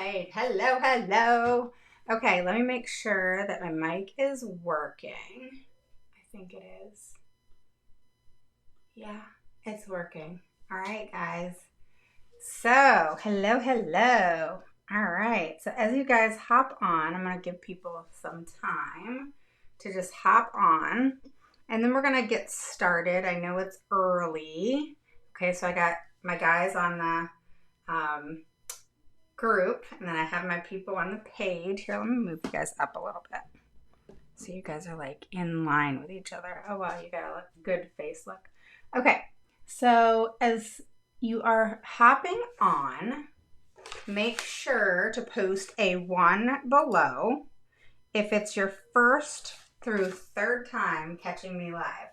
right. Hello, hello. Okay, let me make sure that my mic is working. I think it is. Yeah, it's working. All right, guys. So, hello, hello. All right. So, as you guys hop on, I'm going to give people some time to just hop on. And then we're going to get started. I know it's early. Okay, so I got my guys on the group, and then I have my people on the page. Here, let me move you guys up a little bit so you guys are like in line with each other. Oh wow, you got a good face look. Okay, so as you are hopping on, make sure to post a 1 below if it's your first through third time catching me live.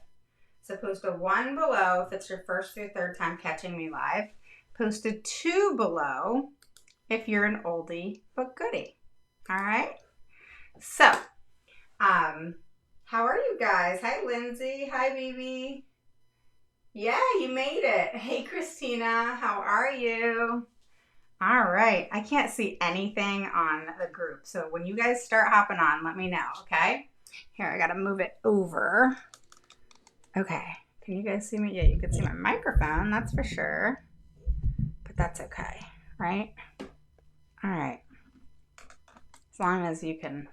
So post a 1 below if it's your first through third time catching me live. Post a 2 below if you're an oldie but goodie. All right. So, how are you guys? Hi, Lindsay. Hi, Bibi. Yeah, you made it. Hey, Christina. How are you? All right. I can't see anything on the group. So when you guys start hopping on, let me know, okay? Here, I got to move it over. Okay. Can you guys see me? Yeah, you can see my microphone. That's for sure. But that's okay, right? All right. As long as you can,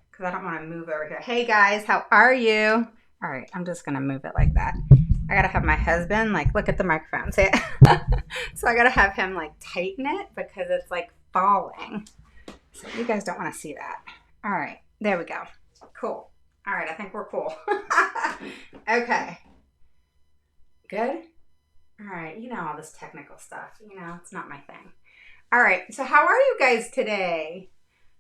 because I don't want to move over here. Hey guys, how are you? All right, I'm just going to move it like that. I got to have my husband, like, look at the microphone. Say it. So I got to have him, like, tighten it because it's, like, falling. So you guys don't want to see that. All right, there we go. Cool. All right, I think we're cool. Okay. Good? All right, you know all this technical stuff. You know, it's not my thing. All right, so how are you guys today?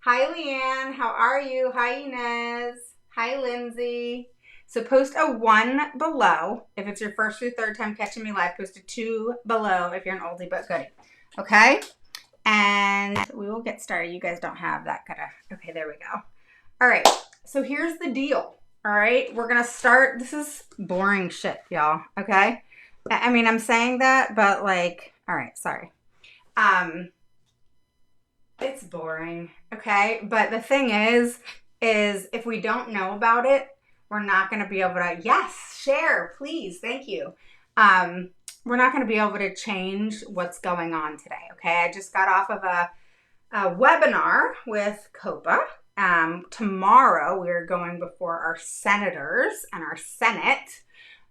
Hi, Leanne. How are you? Hi, Inez. Hi, Lindsay. So post a 1 below if it's your first through third time catching me live. Post a 2 below if you're an oldie but goodie. Okay? And we will get started. You guys don't have that kind of... Okay, there we go. All right, so here's the deal. All right, we're going to start... This is boring shit, y'all. Okay? I mean, I'm saying that, but like... All right, sorry. It's boring, okay? But the thing is if we don't know about it, we're not going to be able to, yes, share, please, thank you. We're not going to be able to change what's going on today, okay? I just got off of a webinar with COPA. Tomorrow, we're going before our senators and our Senate.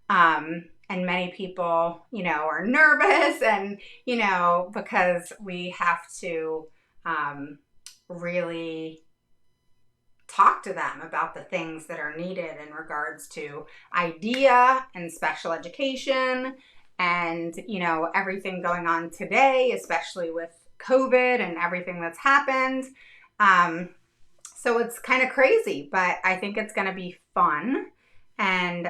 And many people, you know, are nervous and, you know, because we have to really talk to them about the things that are needed in regards to IDEA and special education and, you know, everything going on today, especially with COVID and everything that's happened. So it's kind of crazy, but I think it's going to be fun. And,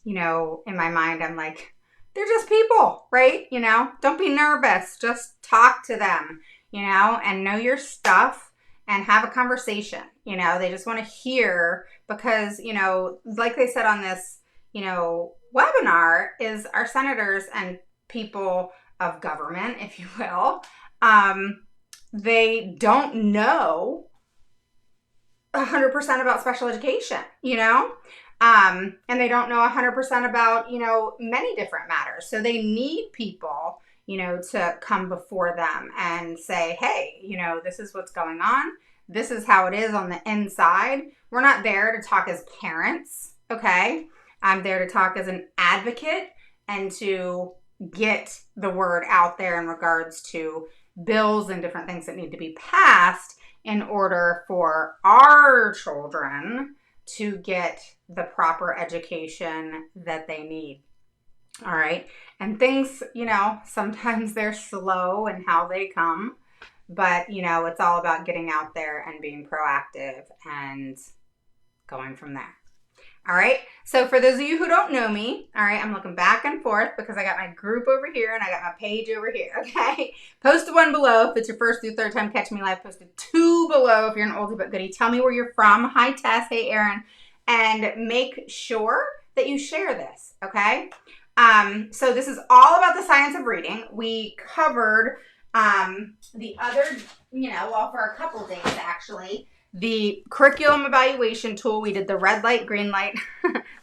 you know, in my mind, I'm like, they're just people, right? You know, don't be nervous. Just talk to them, you know, and know your stuff and have a conversation. You know, they just want to hear because, you know, like they said on this, you know, webinar is our senators and people of government, if you will, they don't know 100% about special education, you know? And they don't know 100% about, you know, many different matters. So they need people, you know, to come before them and say, hey, you know, this is what's going on. This is how it is on the inside. We're not there to talk as parents, okay? I'm there to talk as an advocate and to get the word out there in regards to bills and different things that need to be passed in order for our children to get the proper education that they need. All right. And things, you know, sometimes they're slow in how they come, but, you know, it's all about getting out there and being proactive and going from there. All right. So for those of you who don't know me, all right, I'm looking back and forth because I got my group over here and I got my page over here. Okay. Post a 1 below if it's your first through third time catching me live. Post a 2 below if you're an oldie but goodie. Tell me where you're from. Hi, Tess. Hey, Erin. And make sure that you share this. Okay. So this is all about the science of reading. We covered The other, well, for a couple days actually, the curriculum evaluation tool, we did the red light, green light,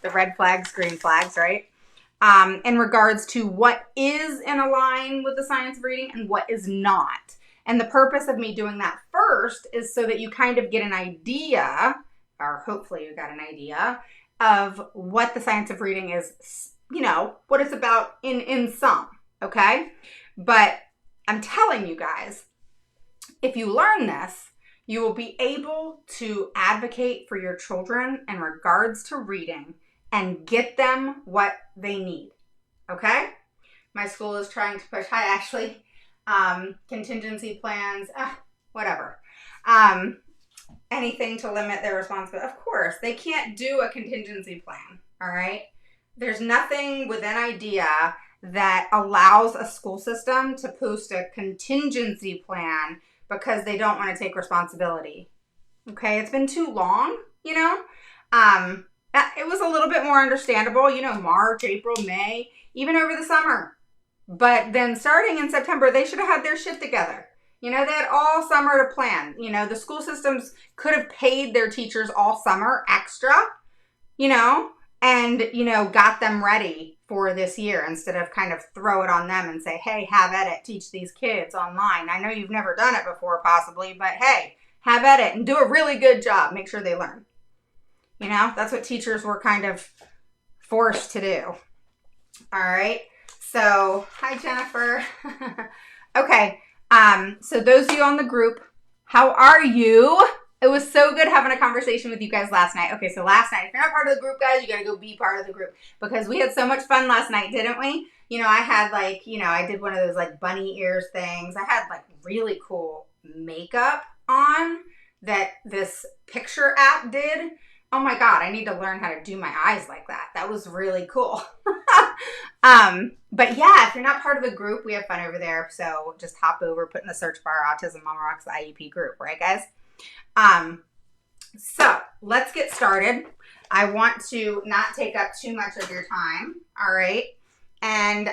the red flags, green flags, right? In regards to what is in a line with the science of reading and what is not. And the purpose of me doing that first is so that you kind of get an idea, or hopefully you got an idea, of what the science of reading is, what it's about in sum, okay? But I'm telling you guys, if you learn this, you will be able to advocate for your children in regards to reading and get them what they need, okay? My school is trying to push, hi Ashley, contingency plans, whatever. Anything to limit their responsibility. Of course, they can't do a contingency plan, all right? There's nothing within IDEA that allows a school system to post a contingency plan because they don't want to take responsibility. Okay, it's been too long, It was a little bit more understandable, March, April, May, even over the summer. But then starting in September, they should have had their shit together. They had all summer to plan. The school systems could have paid their teachers all summer extra, and, got them ready for this year instead of kind of throw it on them and say, hey, have at it, teach these kids online. I know you've never done it before possibly, but hey, have at it and do a really good job. Make sure they learn. That's what teachers were kind of forced to do. All right. So, hi, Jennifer. Okay. So those of you on the group, how are you? It was so good having a conversation with you guys last night. Okay, so last night, if you're not part of the group, guys, you got to go be part of the group because we had so much fun last night, didn't we? I had I did one of those bunny ears things. I had really cool makeup on that this picture app did. Oh my God, I need to learn how to do my eyes like that. That was really cool. But yeah, if you're not part of the group, we have fun over there. So just hop over, put in the search bar, Autism Mama Rocks IEP group, right guys? So let's get started. I want to not take up too much of your time. All right. And,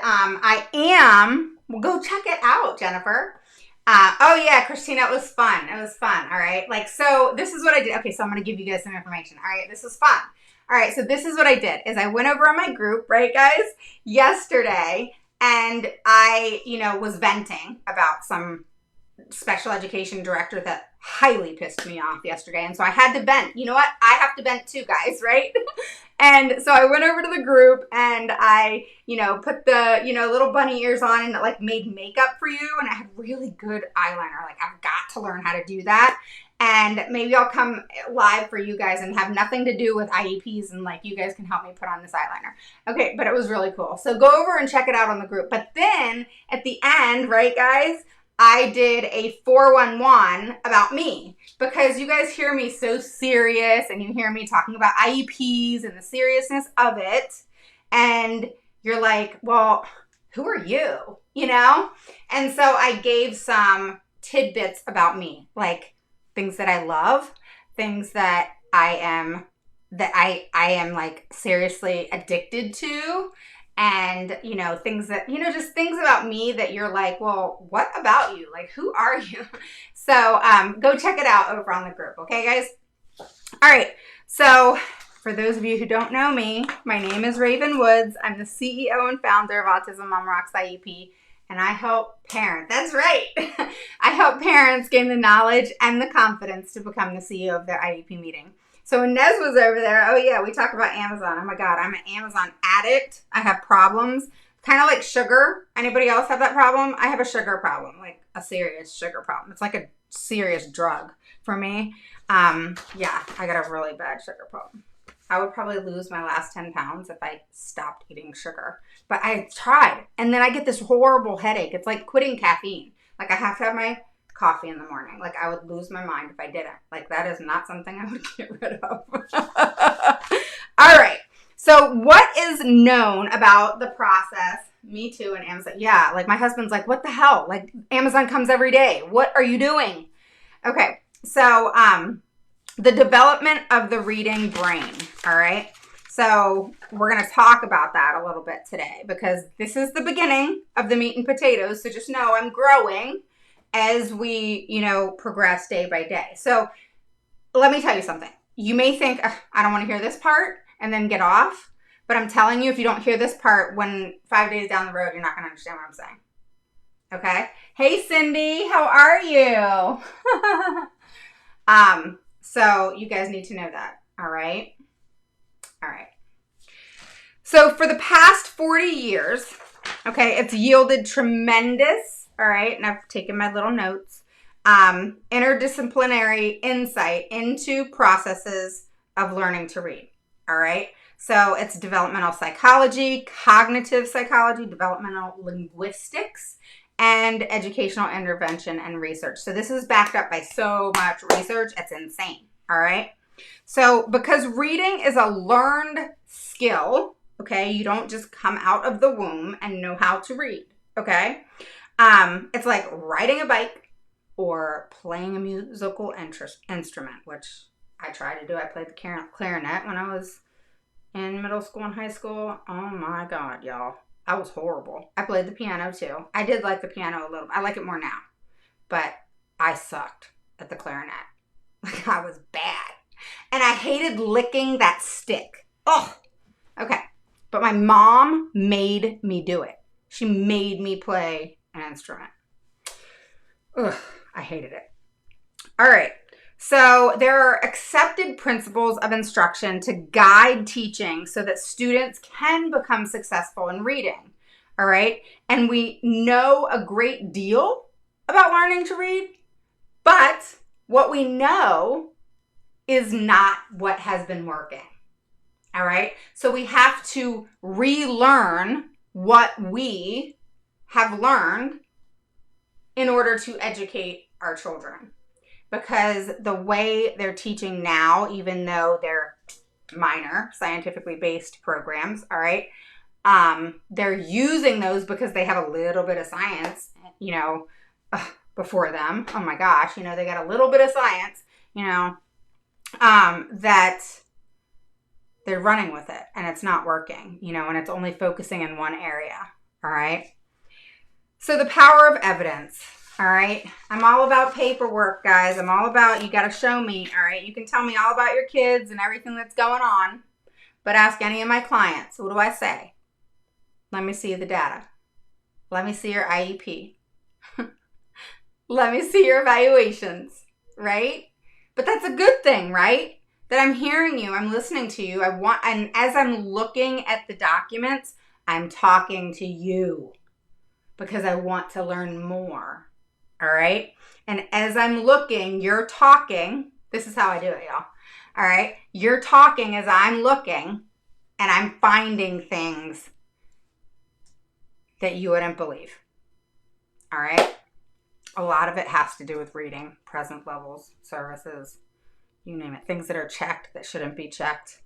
well, go check it out, Jennifer. Oh yeah, Christina, it was fun. It was fun. All right. So this is what I did. Okay. So I'm going to give you guys some information. All right. This is fun. All right. So this is what I did is I went over on my group, right guys, yesterday, and I, was venting about some special education director that highly pissed me off yesterday. And so I had to vent. You know what? I have to vent too, guys, right? And so I went over to the group and I, put the, little bunny ears on and it made makeup for you. And I had really good eyeliner. I've got to learn how to do that. And maybe I'll come live for you guys and have nothing to do with IEPs and you guys can help me put on this eyeliner. Okay, but it was really cool. So go over and check it out on the group. But then at the end, right guys, I did a 411 about me because you guys hear me so serious and you hear me talking about IEPs and the seriousness of it. And you're like, well, who are you? And so I gave some tidbits about me, things that I love, things that I am seriously addicted to. And, things that, just things about me that you're like, well, what about you? Who are you? So go check it out over on the group. Okay, guys? All right. So for those of you who don't know me, my name is Raven Woods. I'm the CEO and founder of Autism Mama Rocks IEP. And I help parents. That's right. I help parents gain the knowledge and the confidence to become the CEO of their IEP meeting. So when Nez was over there, oh yeah, we talked about Amazon. Oh my God, I'm an Amazon addict. I have problems, kind of like sugar. Anybody else have that problem? I have a sugar problem, a serious sugar problem. It's like a serious drug for me. Yeah, I got a really bad sugar problem. I would probably lose my last 10 pounds if I stopped eating sugar. But I tried, and then I get this horrible headache. It's like quitting caffeine. I have to have my coffee in the morning. I would lose my mind if I didn't. That is not something I would get rid of. All right. So what is known about the process? Me too, and Amazon. Yeah, my husband's like, what the hell? Amazon comes every day. What are you doing? Okay. So the development of the reading brain. All right. So we're going to talk about that a little bit today because this is the beginning of the meat and potatoes. So just know I'm growing. as we, progress day by day. So let me tell you something. You may think, I don't want to hear this part and then get off. But I'm telling you, if you don't hear this part, when 5 days down the road, you're not going to understand what I'm saying. Okay? Hey, Cindy, how are you? So you guys need to know that. All right? All right. So for the past 40 years, okay, it's yielded tremendous, all right, and I've taken my little notes, interdisciplinary insight into processes of learning to read, all right? So it's developmental psychology, cognitive psychology, developmental linguistics, and educational intervention and research. So this is backed up by so much research, it's insane, all right? So because reading is a learned skill, okay, you don't just come out of the womb and know how to read, okay? It's like riding a bike or playing a musical instrument, which I try to do. I played the clarinet when I was in middle school and high school. Oh my God, y'all. I was horrible. I played the piano too. I did like the piano a little. I like it more now. But I sucked at the clarinet. Like I was bad. And I hated licking that stick. Oh, okay. But my mom made me do it. She made me play an instrument. Ugh, I hated it. All right. So there are accepted principles of instruction to guide teaching so that students can become successful in reading. All right. And we know a great deal about learning to read, but what we know is not what has been working. All right. So we have to relearn what we have learned in order to educate our children. Because the way they're teaching now, even though they're minor, scientifically based programs, all right, they're using those because they have a little bit of science, before them. Oh my gosh, they got a little bit of science, that they're running with it and it's not working, and it's only focusing in one area, all right? So the power of evidence. All right. I'm all about paperwork, guys. I'm all about, you got to show me. All right. You can tell me all about your kids and everything that's going on, but ask any of my clients. What do I say? Let me see the data. Let me see your IEP. Let me see your evaluations, right? But that's a good thing, right? That I'm hearing you. I'm listening to you. And as I'm looking at the documents, I'm talking to you because I want to learn more. All right. And as I'm looking, you're talking. This is how I do it, y'all. All right. You're talking as I'm looking and I'm finding things that you wouldn't believe. All right. A lot of it has to do with reading, present levels, services, you name it. Things that are checked that shouldn't be checked.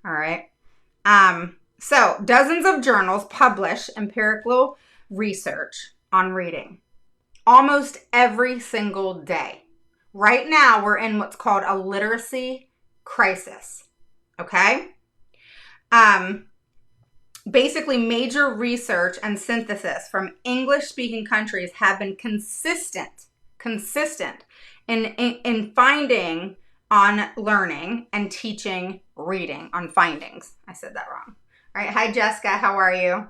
All right. So dozens of journals publish empirical research on reading. Almost every single day. Right now, we're in what's called a literacy crisis. Okay? Basically, major research and synthesis from English-speaking countries have been consistent in finding on learning and teaching reading, on findings. I said that wrong. All right. Hi, Jessica. How are you?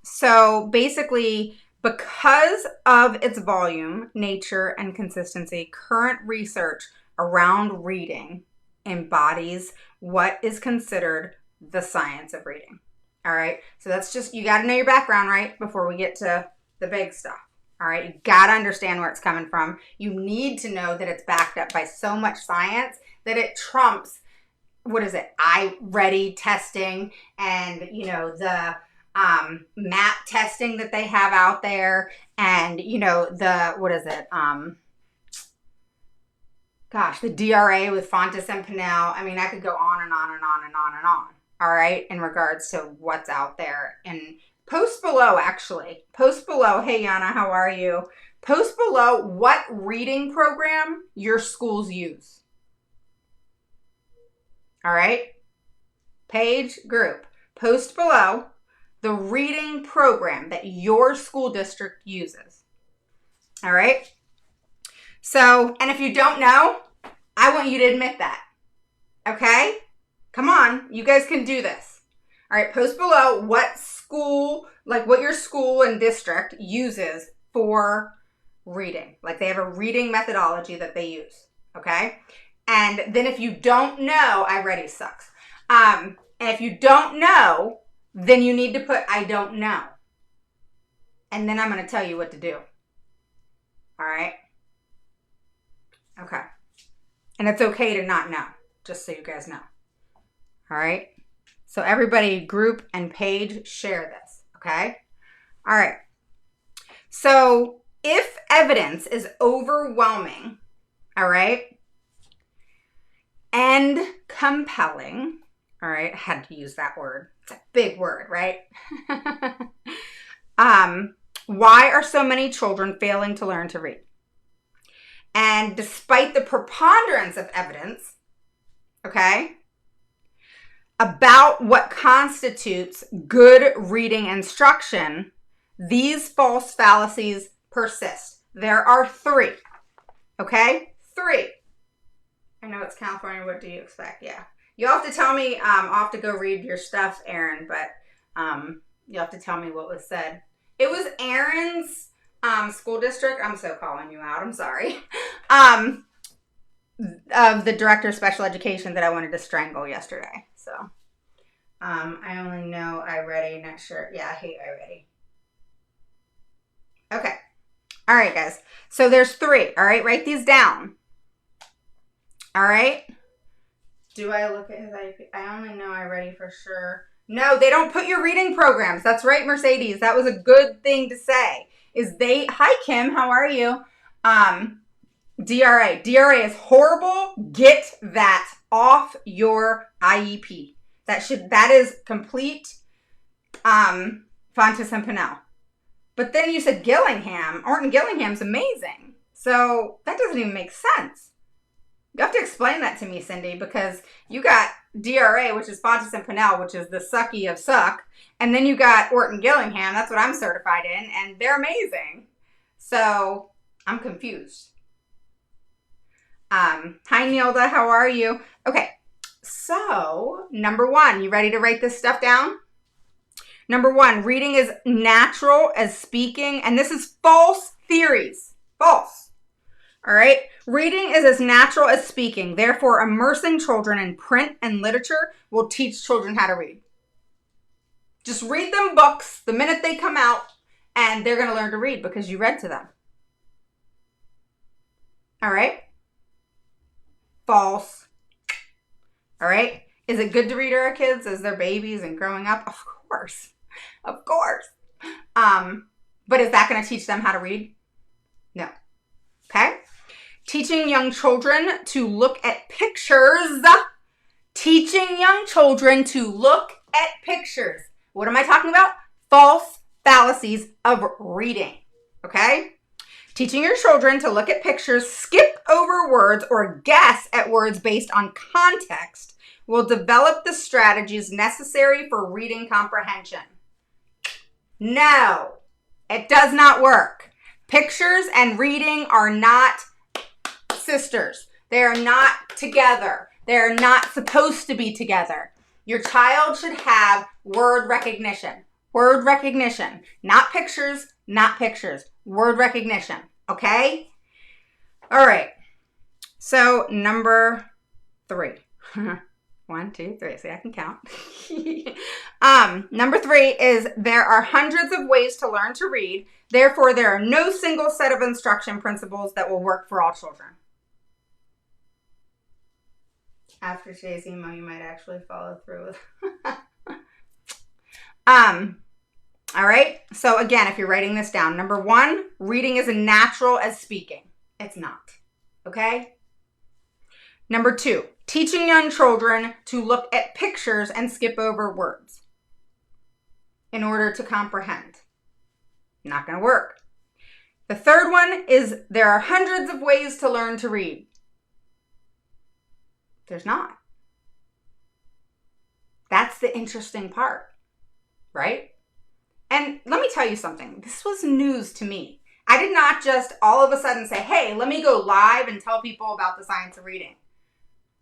So basically, because of its volume, nature, and consistency, current research around reading embodies what is considered the science of reading. All right. So that's just, you got to know your background, right? Before we get to the big stuff. All right. You got to understand where it's coming from. You need to know that it's backed up by so much science that it trumps, iReady testing and, the map testing that they have out there and, the DRA with Fontes and Pinnell. I mean, I could go on and on and on and on and on. All right. In regards to what's out there, and post below, Hey, Yana, how are you? Post below what reading program your schools use. All right. Page, group. Post below the reading program that your school district uses. All right? So, and if you don't know, I want you to admit that. Okay? Come on, you guys can do this. All right, post below what school, like what your school and district uses for reading. Like they have a reading methodology that they use, okay? And then if you don't know, I ready sucks. And if you don't know, then you need to put I don't know. And then I'm going to tell you what to do. All right? Okay. And it's okay to not know, just so you guys know. All right? So everybody group and page share this, okay? All right. So if evidence is overwhelming, all right, and compelling, all right, I had to use that word. It's a big word, right? Why are so many children failing to learn to read? And despite the preponderance of evidence, okay, about what constitutes good reading instruction, these false fallacies persist. There are 3, okay? 3. I know it's California. What do you expect? Yeah. You'll have to tell me, I'll have to go read your stuff, Aaron, but you'll have to tell me what was said. It was Aaron's school district. I'm so calling you out. I'm sorry. Of the director of special education that I wanted to strangle yesterday. So I only know iReady, not sure. Yeah, I hate iReady. Okay. All right, guys. So there's 3. All right, write these down. All right. Do I look at his IEP? I only know iReady for sure. No, they don't put your reading programs. That's right, Mercedes. That was a good thing to say. Hi, Kim. How are you? DRA. DRA is horrible. Get that off your IEP. That is complete Fontes and Pinnell. But then you said Gillingham. Orton Gillingham's amazing. So that doesn't even make sense. You have to explain that to me, Cindy, because you got DRA, which is Fontes and Pinnell, which is the sucky of suck. And then you got Orton Gillingham. That's what I'm certified in. And they're amazing. So I'm confused. Hi, Nilda. How are you? Okay. So, number 1, you ready to write this stuff down? Number 1, reading is natural as speaking, and this is false theories. False. All right? Reading is as natural as speaking. Therefore, immersing children in print and literature will teach children how to read. Just read them books the minute they come out, and they're going to learn to read because you read to them. All right? False. All right? Is it good to read to our kids as they're babies and growing up? Of course. Of course. But is that going to teach them how to read? No. Okay? Teaching young children to look at pictures. Teaching young children to look at pictures. What am I talking about? False fallacies of reading. Okay? Teaching your children to look at pictures, skip over words, or guess at words based on context will develop the strategies necessary for reading comprehension. No, it does not work. Pictures and reading are not sisters. They are not together. They are not supposed to be together. Your child should have word recognition. Word recognition. Not pictures, not pictures. Word recognition. Okay? All right. So, number 3. 1, 2, 3. See, I can count. Number 3 is there are hundreds of ways to learn to read. Therefore, there are no single set of instruction principles that will work for all children. After today's email, you might actually follow through with. All right. So again, if you're writing this down, number 1, reading is as natural as speaking. It's not. Okay. Number 2, teaching young children to look at pictures and skip over words in order to comprehend. Not going to work. The third one is there are hundreds of ways to learn to read. There's not. That's the interesting part, right? And let me tell you something. This was news to me. I did not just all of a sudden say, hey, let me go live and tell people about the science of reading.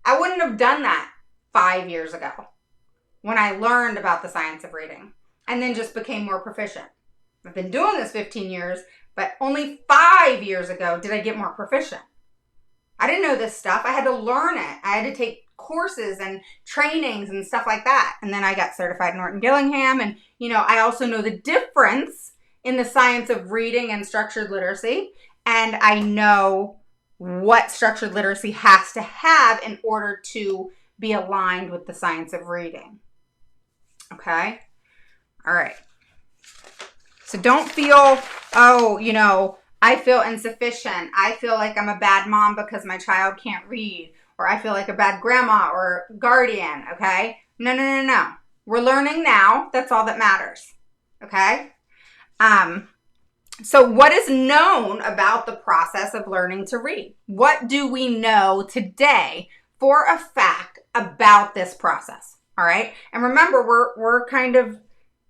I wouldn't have done that 5 years ago when I learned about the science of reading and then just became more proficient. I've been doing this 15 years, but only 5 years ago did I get more proficient. I didn't know this stuff. I had to learn it. I had to take courses and trainings and stuff like that. And then I got certified in Norton Gillingham. And, I also know the difference in the science of reading and structured literacy. And I know what structured literacy has to have in order to be aligned with the science of reading. Okay? All right. So don't feel, I feel insufficient. I feel like I'm a bad mom because my child can't read. Or I feel like a bad grandma or guardian, okay? No. We're learning now. That's all that matters, okay? So what is known about the process of learning to read? What do we know today for a fact about this process, all right? And remember, we're kind of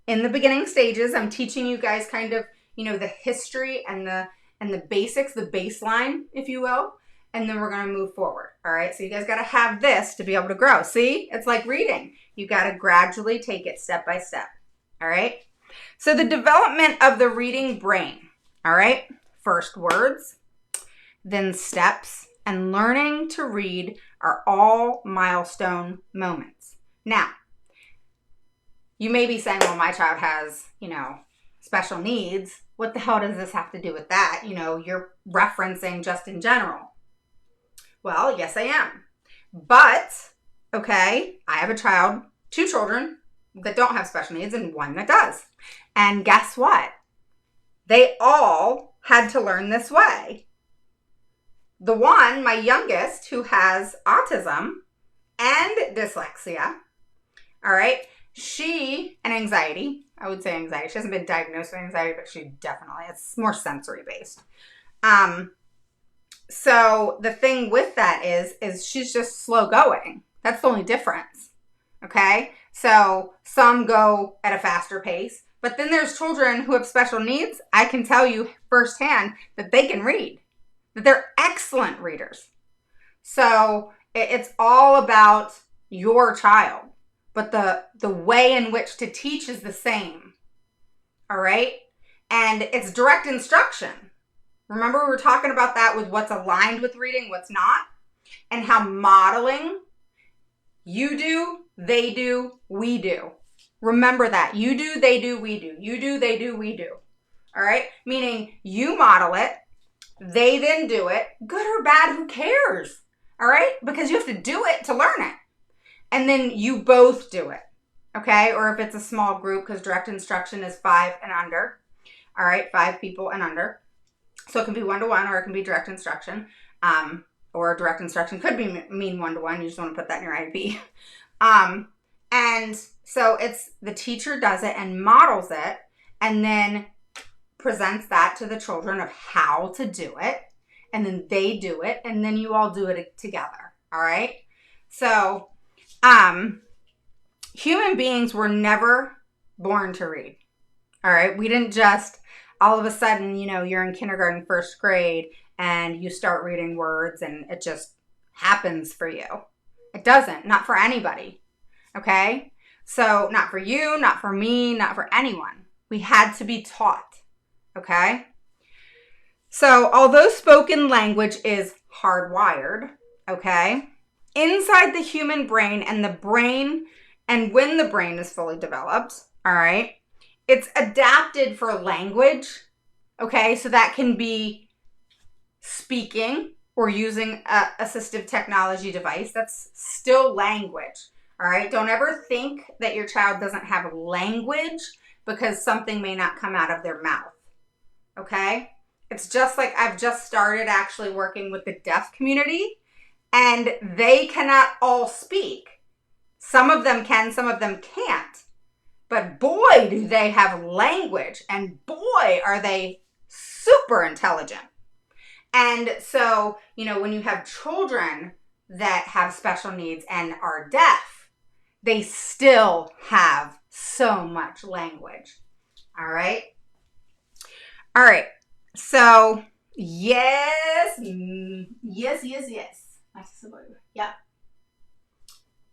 in the beginning stages. I'm teaching you guys kind of, the history and the basics, the baseline, if you will. And then we're going to move forward. All right. So you guys got to have this to be able to grow. See, it's like reading. You got to gradually take it step by step. All right. So the development of the reading brain. All right. First words, then steps, and learning to read are all milestone moments. Now, you may be saying, well, my child has, special needs. What the hell does this have to do with that? You're referencing just in general. Well, yes, I am. But, okay, I have two children that don't have special needs and one that does. And guess what? They all had to learn this way. The one, my youngest, who has autism and dyslexia, all right, and anxiety. I would say anxiety. She hasn't been diagnosed with anxiety, but it's more sensory based. So the thing with that is she's just slow going. That's the only difference. Okay. So some go at a faster pace, but then there's children who have special needs. I can tell you firsthand that they can read, that they're excellent readers. So it's all about your child, but the way in which to teach is the same. All right. And it's direct instruction. Remember, we were talking about that with what's aligned with reading, what's not, and how modeling, you do, they do, we do. Remember that. You do, they do, we do. You do, they do, we do. All right? Meaning you model it, they then do it. Good or bad, who cares? All right? Because you have to do it to learn it. And then you both do it. Okay? Or if it's a small group, because direct instruction is 5 and under. All right? 5 people and under. So it can be 1-to-1 or it can be direct instruction. Or direct instruction could mean 1-to-1. You just want to put that in your IEP. And so it's the teacher does it and models it and then presents that to the children of how to do it. And then they do it. And then you all do it together. All right. So human beings were never born to read. All right. We didn't just all of a sudden, you're in kindergarten, first grade, and you start reading words and it just happens for you. It doesn't. Not for anybody. Okay? So not for you, not for me, not for anyone. We had to be taught. Okay? So although spoken language is hardwired, okay, inside the human brain and when the brain is fully developed, all right, it's adapted for language, okay? So that can be speaking or using an assistive technology device. That's still language, all right? Don't ever think that your child doesn't have language because something may not come out of their mouth, okay? It's just like I've just started actually working with the deaf community, and they cannot all speak. Some of them can, some of them can't. But boy, do they have language, and boy, are they super intelligent. And so, when you have children that have special needs and are deaf, they still have so much language. All right. All right. So, yes. Yes, yes, yes. Yep.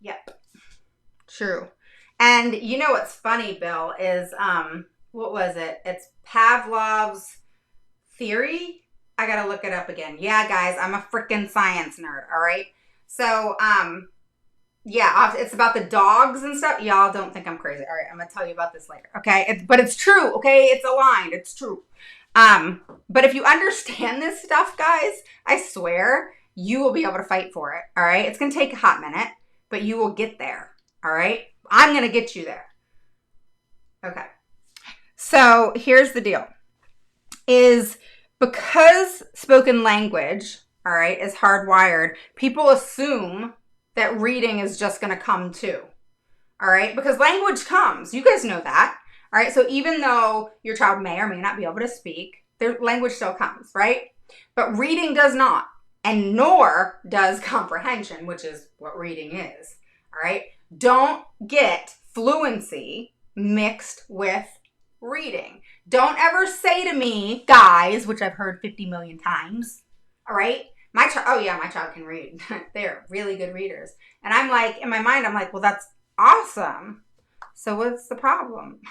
Yep. True. And you know what's funny, Bill, is what was it? It's Pavlov's theory. I gotta look it up again. Yeah, guys, I'm a freaking science nerd, all right? So, yeah, it's about the dogs and stuff. Y'all don't think I'm crazy. All right, I'm gonna tell you about this later. Okay, but it's true. Okay, it's aligned. It's true. But if you understand this stuff, guys, I swear you will be able to fight for it. All right, it's gonna take a hot minute, but you will get there. All right, I'm gonna get you there. Okay. So here's the deal: is because spoken language, all right, is hardwired. People assume that reading is just going to come too. All right, because language comes. You guys know that. All right, so even though your child may or may not be able to speak, their language still comes, right? But reading does not, and nor does comprehension, which is what reading is. All right, don't get fluency mixed with reading. Don't ever say to me, guys, which I've heard 50 million times, all right? My child can read. They're really good readers. And I'm like, in my mind, I'm like, well, that's awesome. So what's the problem?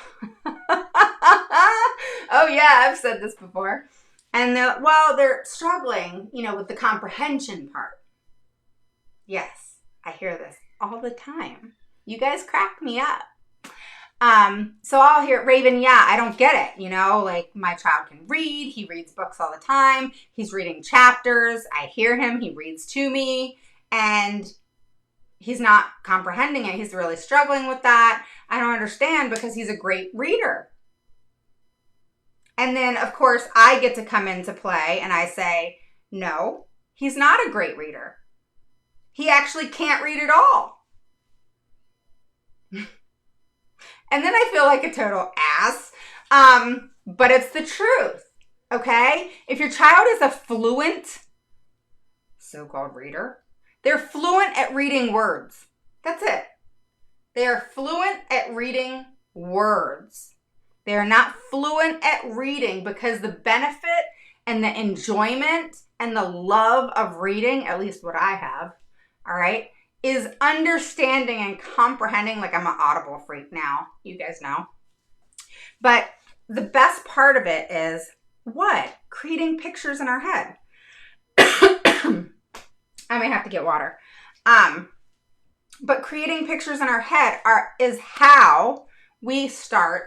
Oh, yeah, I've said this before. And they're struggling, with the comprehension part. Yes, I hear this all the time. You guys crack me up. So I'll hear, Raven, yeah, I don't get it. Like my child can read. He reads books all the time. He's reading chapters. I hear him. He reads to me and he's not comprehending it. He's really struggling with that. I don't understand because he's a great reader. And then of course I get to come into play and I say, no, he's not a great reader. He actually can't read at all. And then I feel like a total ass. But it's the truth, okay? If your child is a fluent so-called reader, they're fluent at reading words. That's it. They are fluent at reading words. They are not fluent at reading because the benefit and the enjoyment and the love of reading, at least what I have, all right, is understanding and comprehending. Like I'm an Audible freak now, you guys know. But the best part of it is what? Creating pictures in our head. I may have to get water. But creating pictures in our head is how we start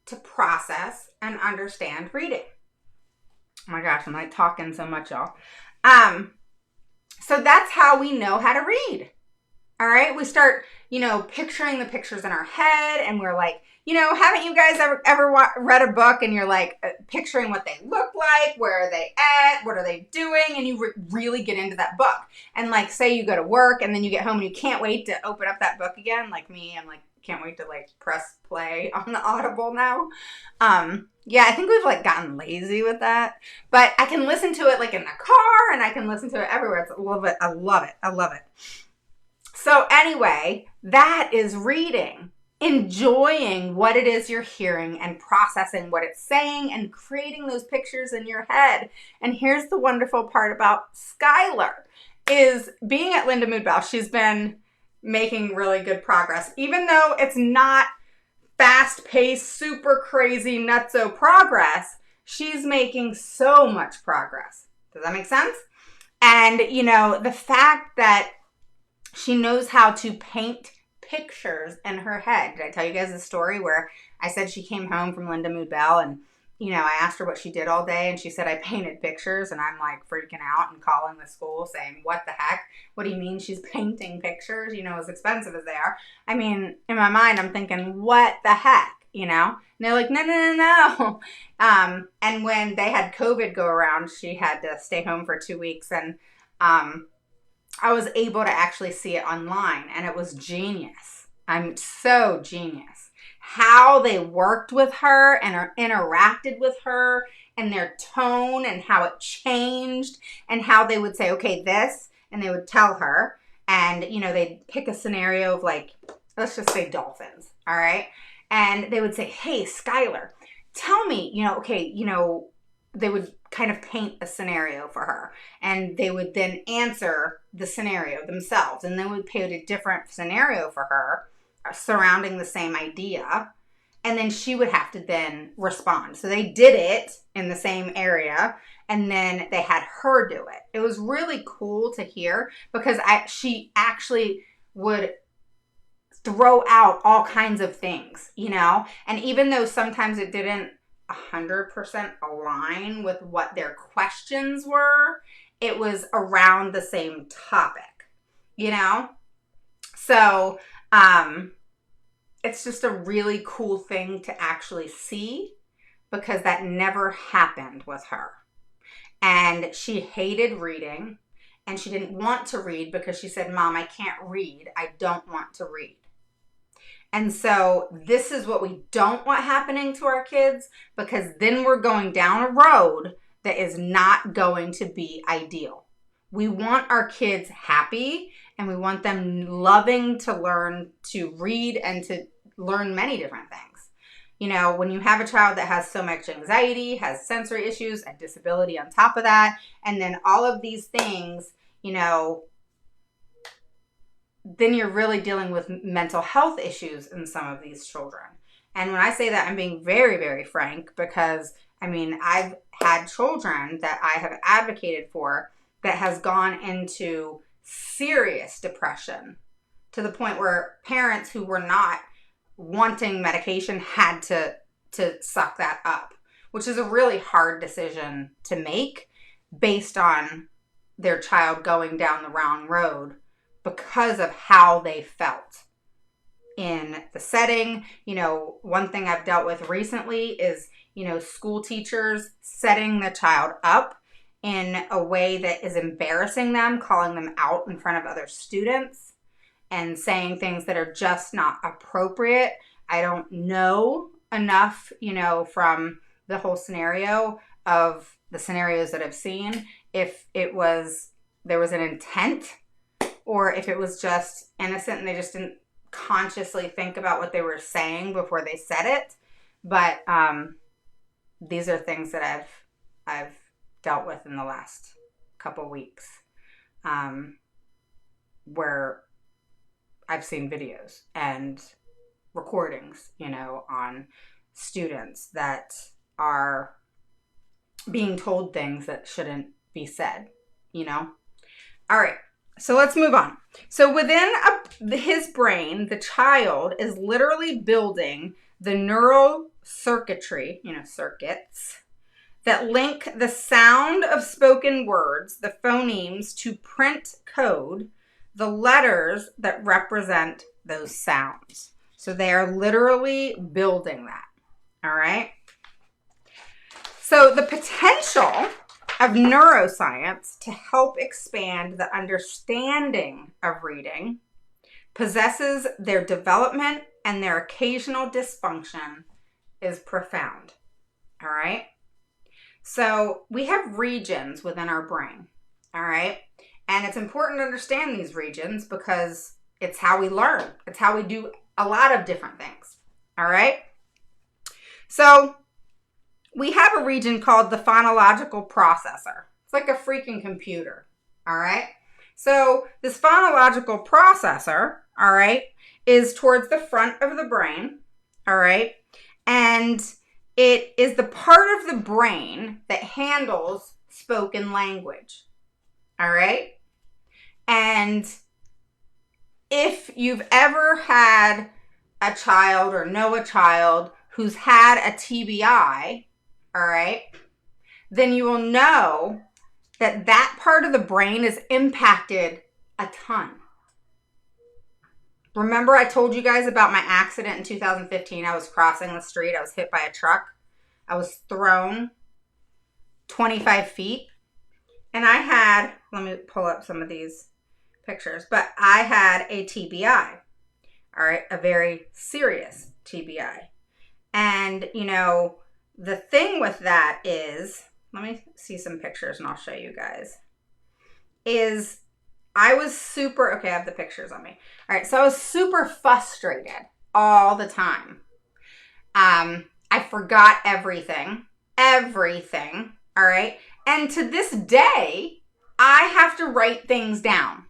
to process and understand reading. Oh my gosh, I'm like talking so much, y'all. So that's how we know how to read. All right, we start, picturing the pictures in our head, and we're like, haven't you guys ever read a book and you're like picturing what they look like, where are they at, what are they doing, and you really get into that book. And like, say you go to work and then you get home and you can't wait to open up that book again. Like me, I'm like, can't wait to like press play on the Audible now. Yeah, I think we've like gotten lazy with that, but I can listen to it like in the car and I can listen to it everywhere. It's a little bit, I love it. So anyway, that is reading, enjoying what it is you're hearing and processing what it's saying and creating those pictures in your head. And here's the wonderful part about Skylar is being at Linda Mood Bell. She's been making really good progress, even though it's not fast-paced, super crazy, nutso progress. She's making so much progress. Does that make sense? And, the fact that she knows how to paint pictures in her head. Did I tell you guys the story where I said she came home from Linda Mood Bell and, I asked her what she did all day and she said, I painted pictures, and I'm like freaking out and calling the school saying, what the heck? What do you mean she's painting pictures? As expensive as they are. I mean, in my mind, I'm thinking, what the heck? And they're like, no. And when they had COVID go around, she had to stay home for 2 weeks, and, I was able to actually see it online, and it was genius. I'm so genius. How they worked with her and interacted with her and their tone and how it changed and how they would say, okay, this, and they would tell her. And, they'd pick a scenario of like, let's just say dolphins, all right? And they would say, hey, Skylar, tell me, they would kind of paint a scenario for her, and they would then answer the scenario themselves, and then would paint a different scenario for her surrounding the same idea, and then she would have to then respond. So they did it in the same area, and then they had her do it. It was really cool to hear, because she actually would throw out all kinds of things, you know? And even though sometimes it didn't 100% align with what their questions were, it was around the same topic, you know? So, it's just a really cool thing to actually see, because that never happened with her. And she hated reading, and she didn't want to read because she said, "Mom, I can't read. I don't want to read." And so this is what we don't want happening to our kids, because then we're going down a road that is not going to be ideal. We want our kids happy, and we want them loving to learn to read and to learn many different things. You know, when you have a child that has so much anxiety, has sensory issues, a disability on top of that, and then all of these things, you know, then you're really dealing with mental health issues in some of these children. And when I say that, I'm being very, very frank, because, I mean, I've had children that I have advocated for that has gone into serious depression, to the point where parents who were not wanting medication had to suck that up, which is a really hard decision to make based on their child going down the wrong road, because of how they felt in the setting. You know, one thing I've dealt with recently is, you know, school teachers setting the child up in a way that is embarrassing them, calling them out in front of other students and saying things that are just not appropriate. I don't know enough, you know, from the whole scenario of the scenarios that I've seen, if there was an intent, or if it was just innocent and they just didn't consciously think about what they were saying before they said it. But these are things that I've dealt with in the last couple weeks, where I've seen videos and recordings, you know, on students that are being told things that shouldn't be said, you know? All right. So let's move on. So within his brain, the child is literally building the neural circuitry, you know, circuits, that link the sound of spoken words, the phonemes, to print code, the letters that represent those sounds. So they are literally building that. All right. So the potential of neuroscience to help expand the understanding of reading possesses their development, and their occasional dysfunction is profound. All right. So we have regions within our brain. All right. And it's important to understand these regions, because it's how we learn. It's how we do a lot of different things. All right. So we have a region called the phonological processor. It's like a freaking computer. All right. So this phonological processor, all right, is towards the front of the brain. All right. And it is the part of the brain that handles spoken language. All right. And if you've ever had a child or know a child who's had a TBI, all right, then you will know that that part of the brain is impacted a ton. Remember I told you guys about my accident in 2015? I was crossing the street. I was hit by a truck. I was thrown 25 feet. And I had, let me pull up some of these pictures, but I had a TBI. All right, a very serious TBI. And, you know, the thing with that is, let me see some pictures and I'll show you guys, is I was super, okay, I have the pictures on me. All right, so I was super frustrated all the time. I forgot everything, All right. And to this day, I have to write things down.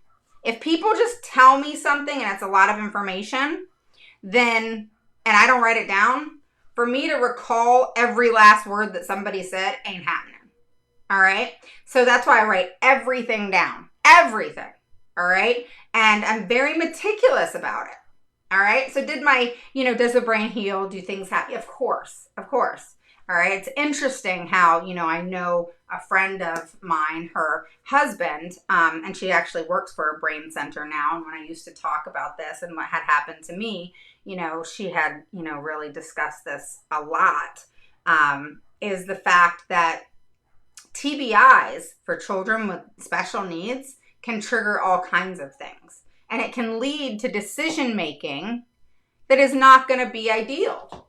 If people just tell me something and it's a lot of information, then, and I don't write it down, for me to recall every last word that somebody said ain't happening. All right. So that's why I write everything down. Everything. All right. And I'm very meticulous about it. All right. So did my, does the brain heal? Do things happen? Of course. Of course. All right. It's interesting how, I know a friend of mine, her husband, and she actually works for a brain center now. And when I used to talk about this and what had happened to me, she had, really discussed this a lot, is the fact that TBIs for children with special needs can trigger all kinds of things. And it can lead to decision making that is not going to be ideal.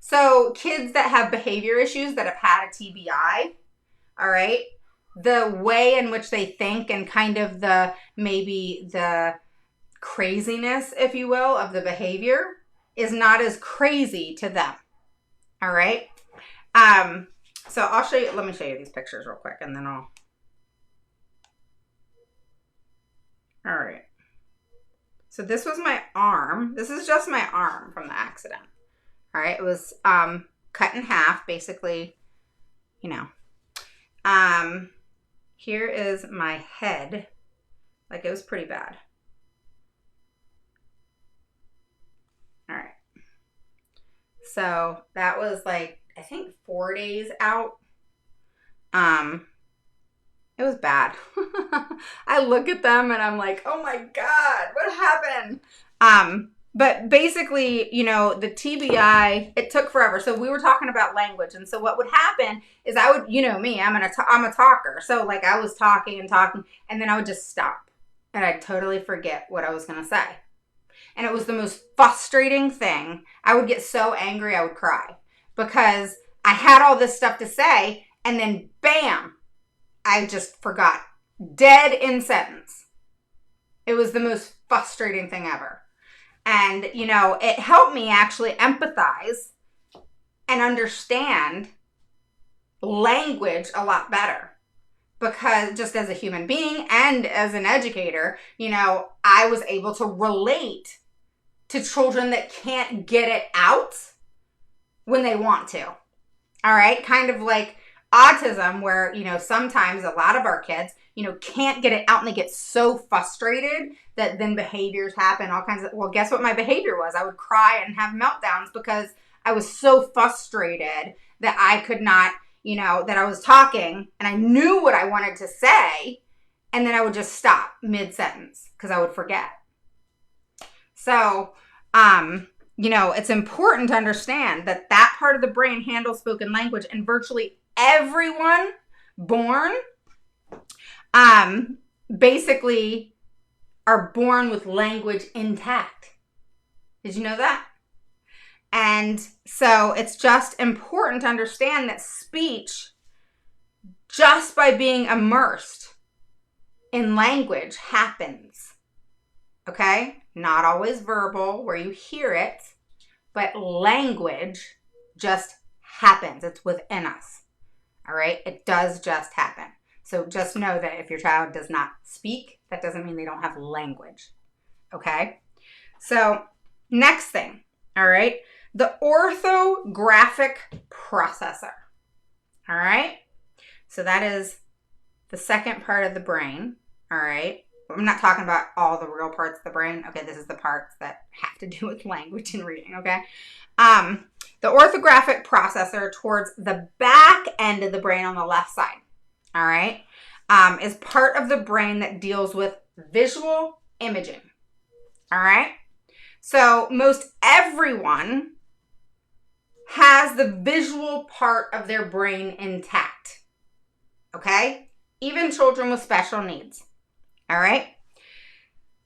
So kids that have behavior issues that have had a TBI, all right, the way in which they think and kind of maybe the craziness, if you will, of the behavior is not as crazy to them. All right. So I'll show you, let me show you these pictures real quick and then all right. So this was my arm. This is just my arm from the accident. All right. It was, cut in half, basically, here is my head. Like, it was pretty bad. All right. So that was like, I think 4 days out. It was bad. I look at them and I'm like, oh my God, what happened? But basically, the TBI, it took forever. So we were talking about language. And so what would happen is I would, me, I'm a talker. So like I was talking, and then I would just stop and I'd totally forget what I was going to say. And it was the most frustrating thing. I would get so angry, I would cry because I had all this stuff to say and then bam, I just forgot. Dead in sentence. It was the most frustrating thing ever. And, it helped me actually empathize and understand language a lot better. Because just as a human being and as an educator, I was able to relate to children that can't get it out when they want to. All right? Kind of like autism where, sometimes a lot of our kids, can't get it out and they get so frustrated that then behaviors happen, all kinds of, well, guess what my behavior was? I would cry and have meltdowns because I was so frustrated that I could not, that I was talking and I knew what I wanted to say and then I would just stop mid-sentence because I would forget. So, it's important to understand that part of the brain handles spoken language and virtually everyone born basically are born with language intact. Did you know that? And so it's just important to understand that speech, just by being immersed in language, happens. Okay? Not always verbal where you hear it, but language just happens. It's within us. All right? It does just happen. So just know that if your child does not speak, that doesn't mean they don't have language. Okay? So next thing, all right? The orthographic processor. All right? So that is the second part of the brain. All right? I'm not talking about all the real parts of the brain. Okay, this is the parts that have to do with language and reading, okay? The orthographic processor towards the back end of the brain on the left side, all right, is part of the brain that deals with visual imaging, all right? So most everyone has the visual part of their brain intact, okay? Even children with special needs, all right?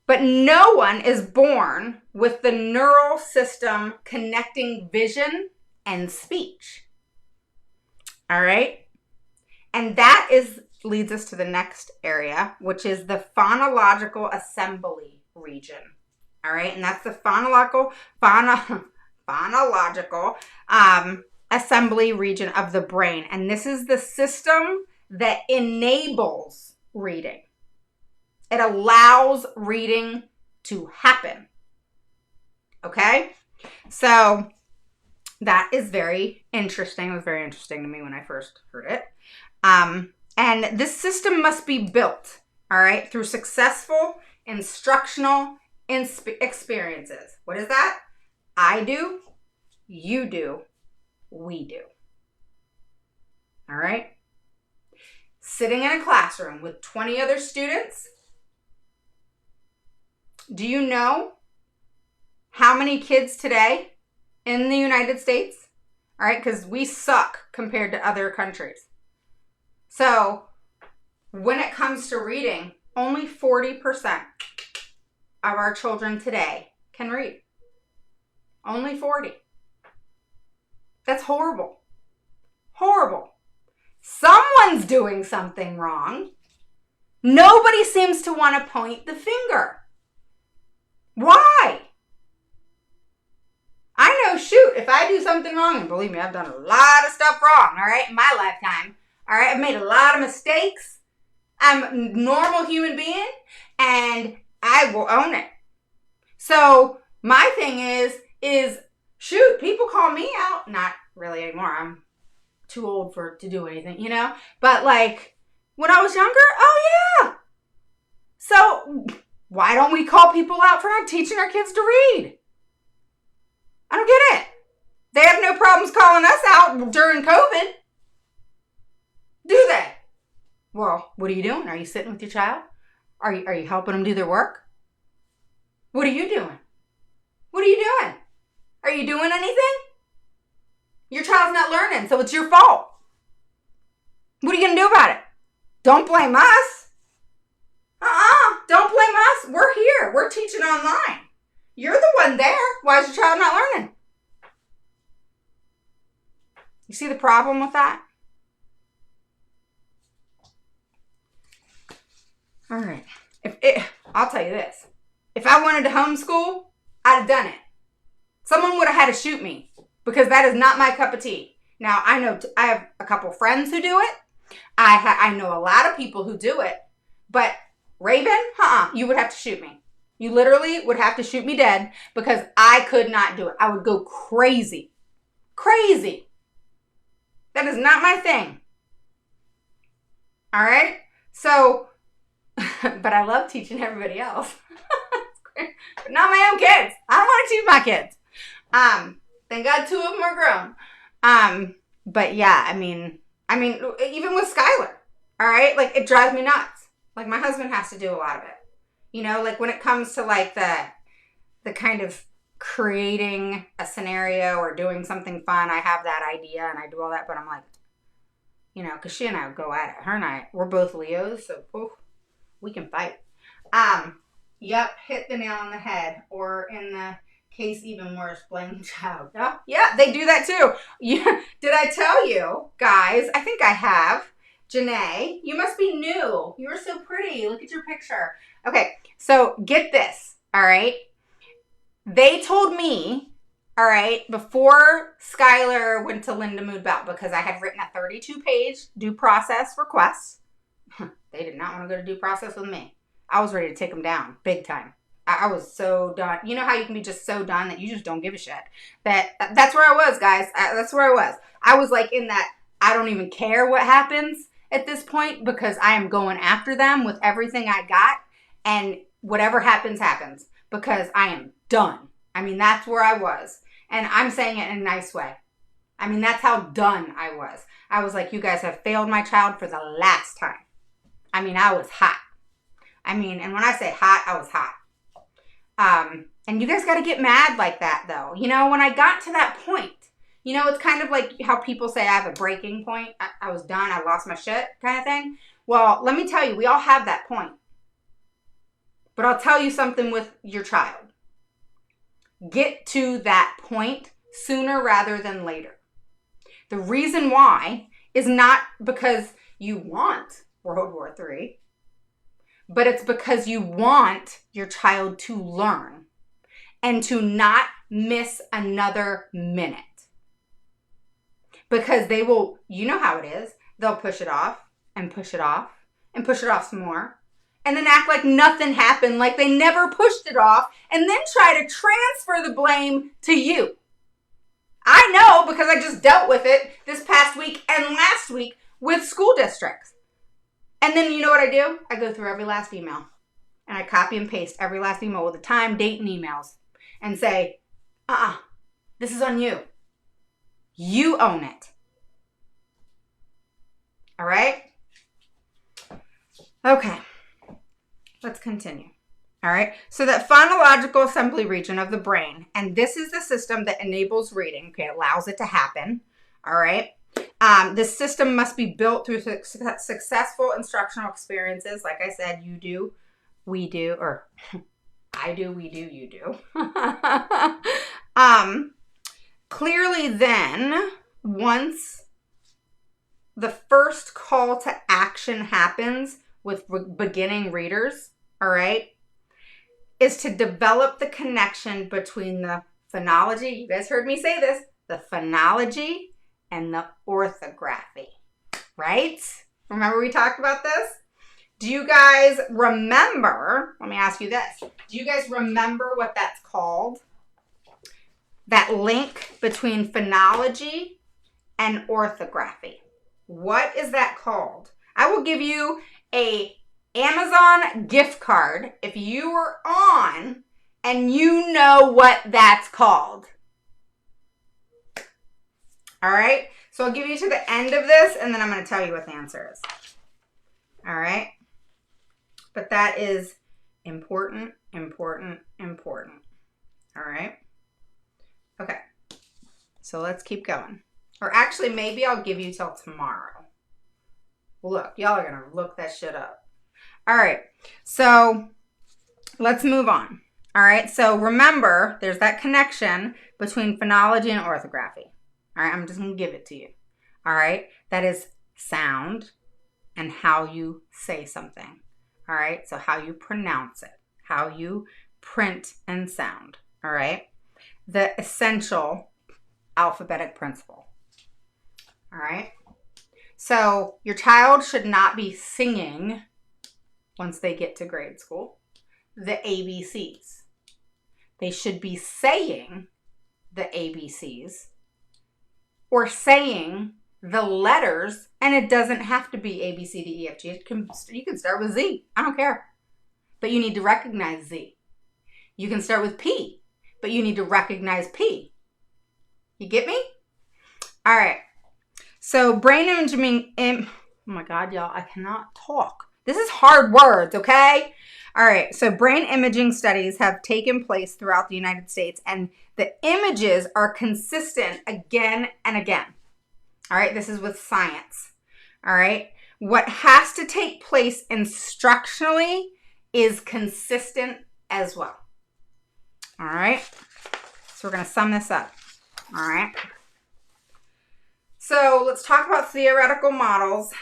But no one is born with the neural system connecting vision and speech, all right? And that leads us to the next area, which is the phonological assembly region, all right? And that's the phonological assembly region of the brain. And this is the system that enables reading. It allows reading to happen. Okay? So that is very interesting. It was very interesting to me when I first heard it. And this system must be built, all right, through successful instructional experiences. What is that? I do, you do, we do. All right? Sitting in a classroom with 20 other students, do you know how many kids today in the United States? All right, because we suck compared to other countries. So when it comes to reading, only 40% of our children today can read. Only 40. That's horrible. Horrible. Someone's doing something wrong. Nobody seems to want to point the finger. Why? I know, shoot, if I do something wrong, and believe me, I've done a lot of stuff wrong, all right, in my lifetime. All right, I've made a lot of mistakes. I'm a normal human being, and I will own it. So my thing is shoot, people call me out. Not really anymore. I'm too old to do anything, you know? But like when I was younger, oh yeah. So why don't we call people out for not teaching our kids to read? I don't get it. They have no problems calling us out during COVID. Do they? Well, what are you doing? Are you sitting with your child? Are you helping them do their work? What are you doing? What are you doing? Are you doing anything? Your child's not learning, so it's your fault. What are you going to do about it? Don't blame us. Don't blame us. We're here. We're teaching online. You're the one there. Why is your child not learning? You see the problem with that? All right. I'll tell you this. If I wanted to homeschool, I'd have done it. Someone would have had to shoot me because that is not my cup of tea. Now, I know I have a couple friends who do it. I know a lot of people who do it. But Raven, you would have to shoot me. You literally would have to shoot me dead because I could not do it. I would go crazy. Crazy. That is not my thing. All right? So, but I love teaching everybody else. But not my own kids. I don't want to teach my kids. Thank God 2 of them are grown. But yeah, I mean, even with Skylar, all right? Like, it drives me nuts. Like, my husband has to do a lot of it. You know, like when it comes to like the kind of creating a scenario or doing something fun, I have that idea and I do all that, but I'm like, you know, because she and I would go at it. Her and I, we're both Leos, so we can fight. Yep, hit the nail on the head, or in the case even worse, blame the child. Oh, yeah, they do that too. Yeah, did I tell you, guys? I think I have. Janae, you must be new. You are so pretty. Look at your picture. Okay, so get this, all right? They told me, all right, before Skylar went to Linda Mood Bell, because I had written a 32-page due process request. They did not want to go to due process with me. I was ready to take them down, big time. I was so done. You know how you can be just so done that you just don't give a shit? That's where I was, guys. That's where I was. I was like in that I don't even care what happens at this point because I am going after them with everything I got. And whatever happens, happens. Because I am done. I mean, that's where I was. And I'm saying it in a nice way. I mean, that's how done I was. I was like, you guys have failed my child for the last time. I mean, I was hot. I mean, and when I say hot, I was hot. And you guys got to get mad like that, though. You know, when I got to that point, you know, it's kind of like how people say I have a breaking point. I was done. I lost my shit kind of thing. Well, let me tell you, we all have that point. But I'll tell you something with your child. Get to that point sooner rather than later. The reason why is not because you want World War III, but it's because you want your child to learn and to not miss another minute. because they will, you know how it is. They'll push it off and push it off and push it off some more. And then act like nothing happened, like they never pushed it off, and then try to transfer the blame to you. I know because I just dealt with it this past week and last week with school districts. And then you know what I do? I go through every last email and I copy and paste every last email with the time, date, and emails and say, this is on you. You own it. All right? Okay. Let's continue. All right. So that phonological assembly region of the brain, and this is the system that enables reading. Okay. It allows it to happen. All right. This system must be built through successful instructional experiences. Like I said, you do, we do, or I do, we do, you do. Clearly then, once the first call to action happens with beginning readers, all right, is to develop the connection between the phonology, you guys heard me say this, the phonology and the orthography, right? Remember we talked about this? Do you guys remember, let me ask you this, do you guys remember what that's called? That link between phonology and orthography. What is that called? I will give you a Amazon gift card if you were on and you know what that's called. All right. So I'll give you to the end of this and then I'm going to tell you what the answer is. All right. But that is important, important, important. All right. Okay. So let's keep going. Or actually, maybe I'll give you till tomorrow. Look, y'all are going to look that shit up. All right, so let's move on. All right, so remember, there's that connection between phonology and orthography. All right, I'm just going to give it to you. All right, that is sound and how you say something. All right, so how you pronounce it, how you print and sound. All right, the essential alphabetic principle. All right, so your child should not be singing once they get to grade school the ABCs. They should be saying the ABCs or saying the letters, and it doesn't have to be A, B, C, D, E, F, G. You can start with Z. I don't care. But you need to recognize Z. You can start with P, but you need to recognize P. You get me? All right. So brain imaging, oh my God, y'all, I cannot talk. This is hard words, okay? All right, so brain imaging studies have taken place throughout the United States, and the images are consistent again and again. All right, this is with science. All right, what has to take place instructionally is consistent as well. All right, so we're going to sum this up. All right. So let's talk about theoretical models,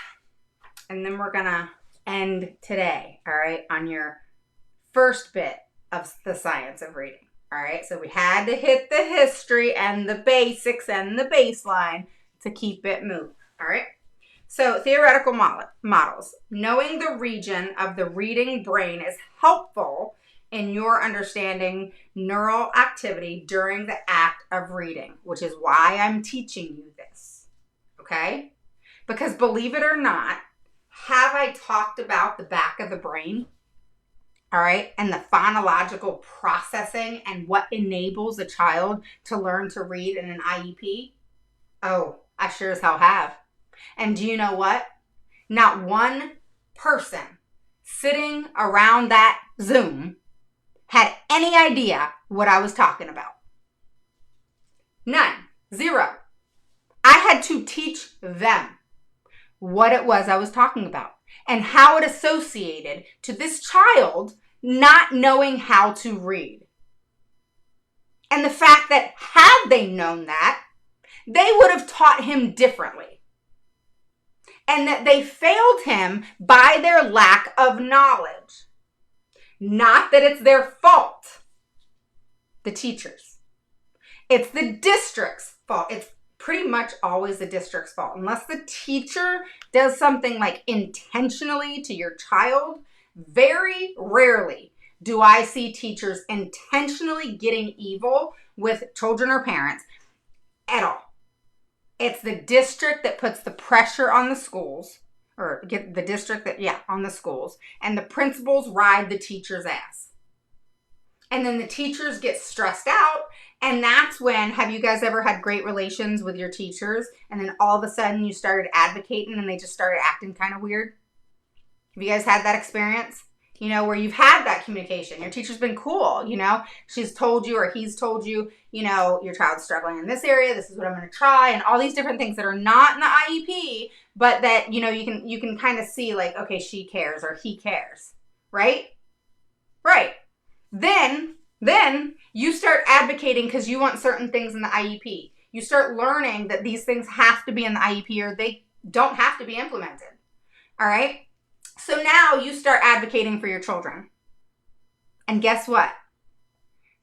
and then we're going to end today, all right, on your first bit of the science of reading. All right, so we had to hit the history and the basics and the baseline to keep it moving. All right, so theoretical models. Knowing the region of the reading brain is helpful in your understanding neural activity during the act of reading, which is why I'm teaching you this, okay? Because believe it or not, have I talked about the back of the brain? All right, and the phonological processing and what enables a child to learn to read in an IEP? Oh, I sure as hell have. And do you know what? Not one person sitting around that Zoom had any idea what I was talking about. None. Zero. I had to teach them what it was I was talking about and how it associated to this child not knowing how to read. And the fact that had they known that, they would have taught him differently. And that they failed him by their lack of knowledge. Not that it's their fault, the teachers. It's the district's fault. It's pretty much always the district's fault. Unless the teacher does something like intentionally to your child, very rarely do I see teachers intentionally getting evil with children or parents at all. It's the district that puts the pressure on the schools, or get the district that, on the schools, and the principals ride the teacher's ass. And then the teachers get stressed out, and that's when, have you guys ever had great relations with your teachers, and then all of a sudden you started advocating and they just started acting kind of weird? Have you guys had that experience? You know, where you've had that communication. Your teacher's been cool, you know. She's told you or he's told you, you know, your child's struggling in this area. This is what I'm going to try. And all these different things that are not in the IEP, but that, you know, you can kind of see like, okay, she cares or he cares, right? Right. Then you start advocating because you want certain things in the IEP. You start learning that these things have to be in the IEP or they don't have to be implemented. All right? So now you start advocating for your children. And guess what?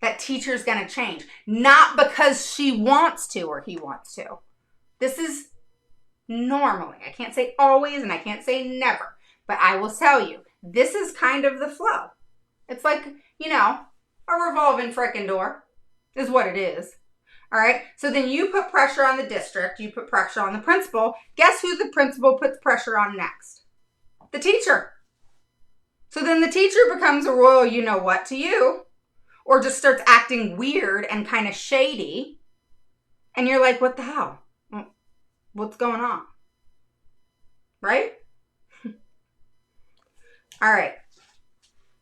That teacher's going to change. Not because she wants to or he wants to. This is normally. I can't say always and I can't say never. But I will tell you, this is kind of the flow. It's like, you know, a revolving frickin' door is what it is. All right? So then you put pressure on the district. You put pressure on the principal. Guess who the principal puts pressure on next? The teacher. So then the teacher becomes a royal you-know-what to you, or just starts acting weird and kind of shady, and you're like, what the hell? What's going on? Right? All right.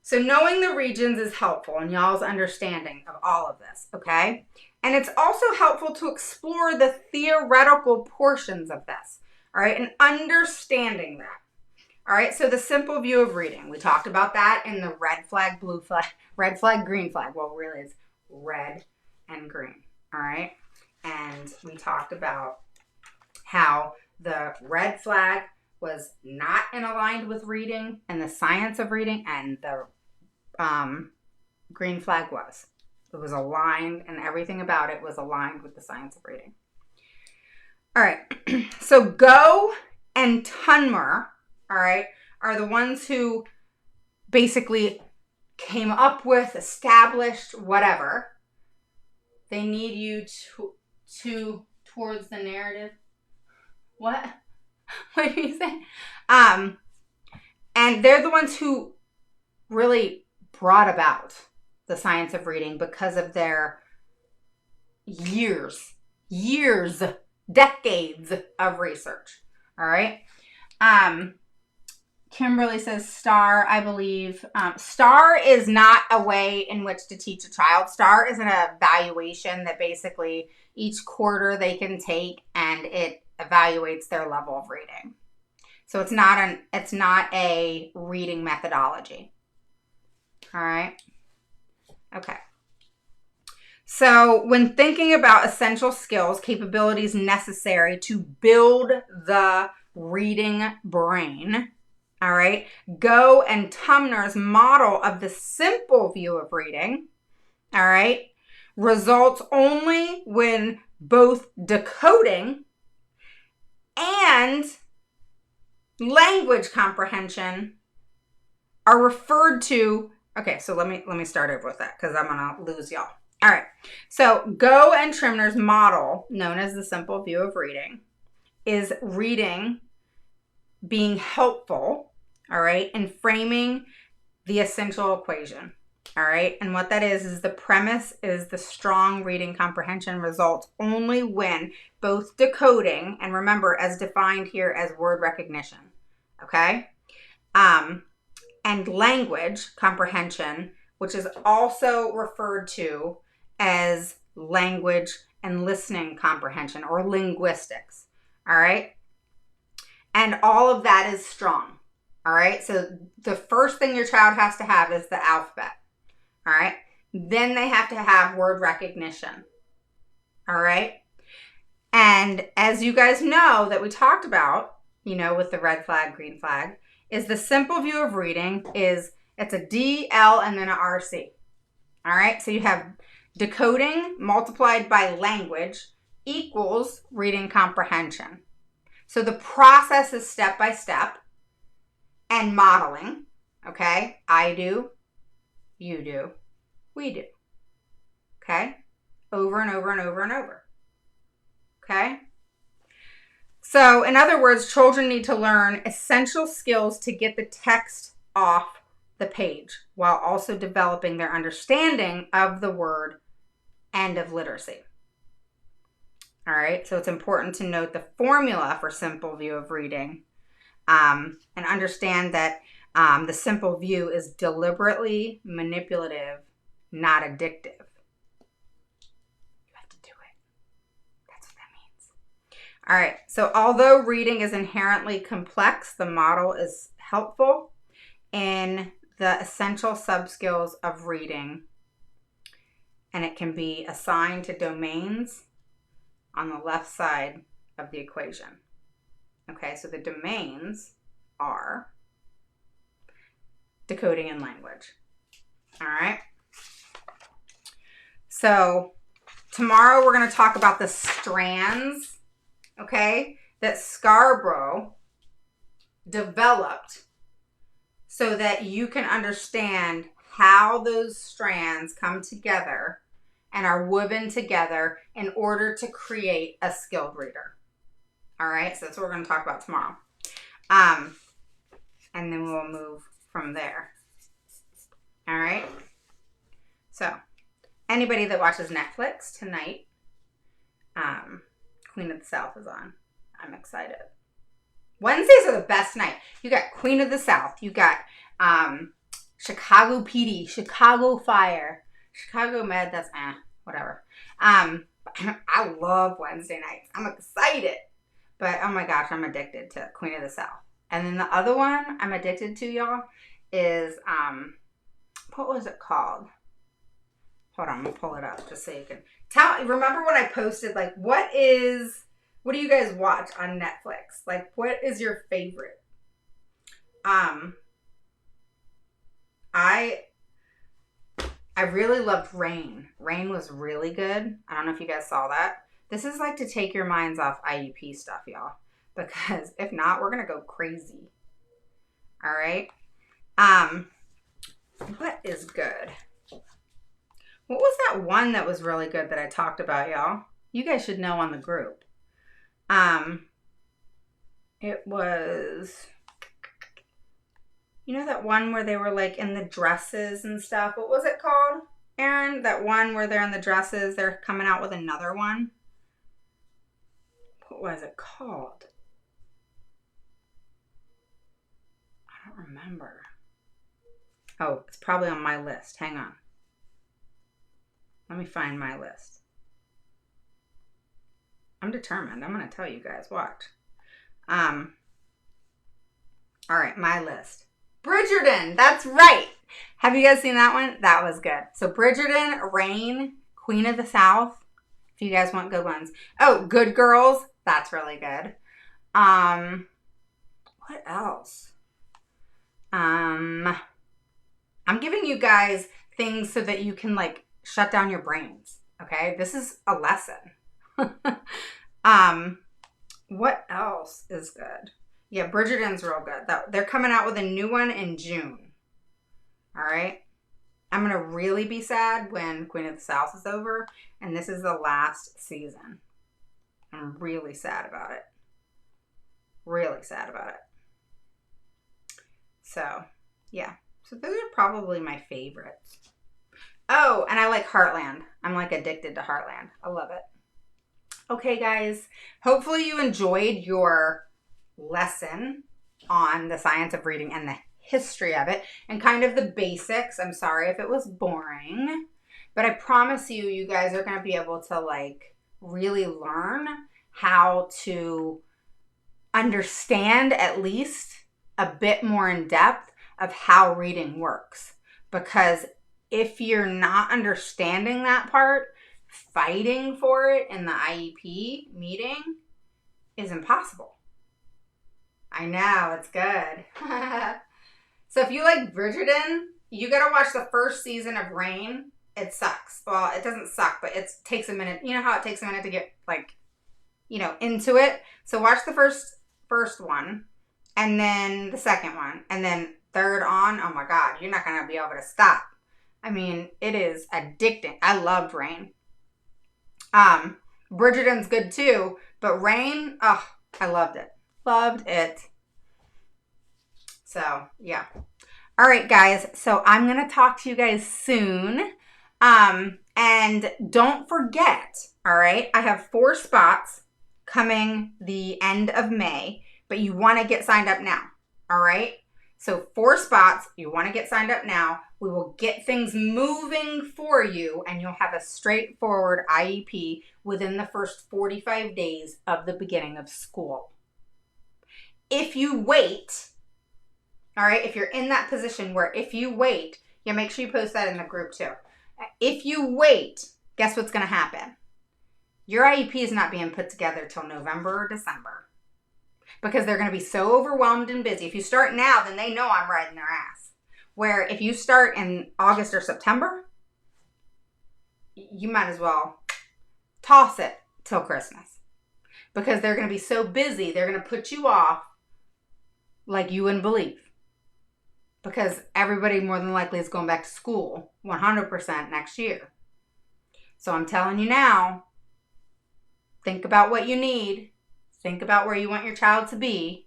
So knowing the regions is helpful in y'all's understanding of all of this, okay? And it's also helpful to explore the theoretical portions of this, all right, and understanding that. All right, so the simple view of reading. We talked about that in the red flag, blue flag, red flag, green flag. Well, really it's red and green, all right? And we talked about how the red flag was not aligned with reading and the science of reading, and the green flag was. It was aligned, and everything about it was aligned with the science of reading. All right, so Go and Tunmer, all right, are the ones who basically came up with, established, whatever. They need you to towards the narrative. What? What did you say? And they're the ones who really brought about the science of reading because of their years, decades of research. All right. Kimberly says STAR, I believe. STAR is not a way in which to teach a child. STAR is an evaluation that basically each quarter they can take, and it evaluates their level of reading. So it's not a reading methodology. All right. Okay. So when thinking about essential skills, capabilities necessary to build the reading brain, all right, Go and Tumner's model of the simple view of reading, all right, results only when both decoding and language comprehension are referred to. Okay, so let me start over with that because I'm gonna lose y'all. All right, so Go and Tumner's model, known as the simple view of reading, is reading being helpful, all right, in framing the essential equation, all right? And what that is the premise is the strong reading comprehension results only when both decoding, and remember, as defined here as word recognition, okay? And language comprehension, which is also referred to as language and listening comprehension or linguistics, all right? And all of that is strong, all right? So the first thing your child has to have is the alphabet, all right? Then they have to have word recognition, all right? And as you guys know that we talked about, you know, with the red flag, green flag, is the simple view of reading is it's a D, L, and then a RC, all right? So you have decoding multiplied by language equals reading comprehension. So the process is step by step and modeling. Okay? I do, you do, we do. Okay? Over and over and over and over. Okay? So, in other words, children need to learn essential skills to get the text off the page while also developing their understanding of the word and of literacy. All right, so it's important to note the formula for simple view of reading and understand that the simple view is deliberately manipulative, not addictive. You have to do it. That's what that means. All right, so although reading is inherently complex, the model is helpful in the essential subskills of reading, and it can be assigned to domains on the left side of the equation. Okay, so the domains are decoding and language. All right. So tomorrow we're going to talk about the strands, okay, that Scarborough developed so that you can understand how those strands come together and are woven together in order to create a skilled reader. All right, so that's what we're going to talk about tomorrow. And then we'll move from there. All right. So anybody that watches Netflix tonight, Queen of the South is on. I'm excited. Wednesdays are the best night. You got Queen of the South. You got Chicago PD, Chicago Fire, Chicago Med. That's whatever. I love Wednesday nights. I'm excited. But oh my gosh, I'm addicted to Queen of the South. And then the other one I'm addicted to, y'all, is what was it called? Hold on, I'm gonna pull it up just so you can tell. Remember when I posted like what do you guys watch on Netflix? Like what is your favorite? I really loved Rain. Rain was really good. I don't know if you guys saw that. This is like to take your minds off IEP stuff, y'all. Because if not, we're going to go crazy. All right. What is good? What was that one that was really good that I talked about, y'all? You guys should know on the group. It was, you know that one where they were like in the dresses and stuff? What was it called, Aaron? That one where they're in the dresses. They're coming out with another one. What was it called? I don't remember. Oh, it's probably on my list. Hang on. Let me find my list. I'm determined. I'm going to tell you guys. Watch. All right, my list. Bridgerton. That's right. Have you guys seen that one? That was good. So Bridgerton, Rain, Queen of the South. If you guys want good ones. Oh, Good Girls. That's really good. What else? I'm giving you guys things so that you can like shut down your brains. Okay, this is a lesson. What else is good? Yeah, Bridgerton's real good. They're coming out with a new one in June. All right. I'm gonna really be sad when Queen of the South is over, and this is the last season. I'm really sad about it. Really sad about it. So, yeah. So those are probably my favorites. Oh, and I like Heartland. I'm like addicted to Heartland. I love it. Okay, guys. Hopefully you enjoyed your lesson on the science of reading and the history of it and kind of the basics. I'm sorry if it was boring, but I promise you, you guys are going to be able to like really learn how to understand at least a bit more in depth of how reading works. Because if you're not understanding that part, fighting for it in the IEP meeting is impossible. I know, it's good. So if you like Bridgerton, you got to watch the first season of Rain it sucks. Well, it doesn't suck, but it takes a minute. You know how it takes a minute to get like, into it? So watch the first one and then the second one and then third on. Oh my God, you're not going to be able to stop. I mean, it is addicting. I loved Rain. Bridgerton's good too, but Rain, oh, I loved it. Loved it. So, yeah. All right, guys. So I'm going to talk to you guys soon. And don't forget, all right, I have 4 spots coming the end of May, but you want to get signed up now. All right. So 4 spots, you want to get signed up now. We will get things moving for you and you'll have a straightforward IEP within the first 45 days of the beginning of school. If you wait, all right, if you're in that position where if you wait, make sure you post that in the group too. If you wait, guess what's going to happen? Your IEP is not being put together till November or December because they're going to be so overwhelmed and busy. If you start now, then they know I'm riding their ass. Where if you start in August or September, you might as well toss it till Christmas because they're going to be so busy. They're going to put you off like you wouldn't believe. Because everybody more than likely is going back to school 100% next year. So I'm telling you now, think about what you need. Think about where you want your child to be.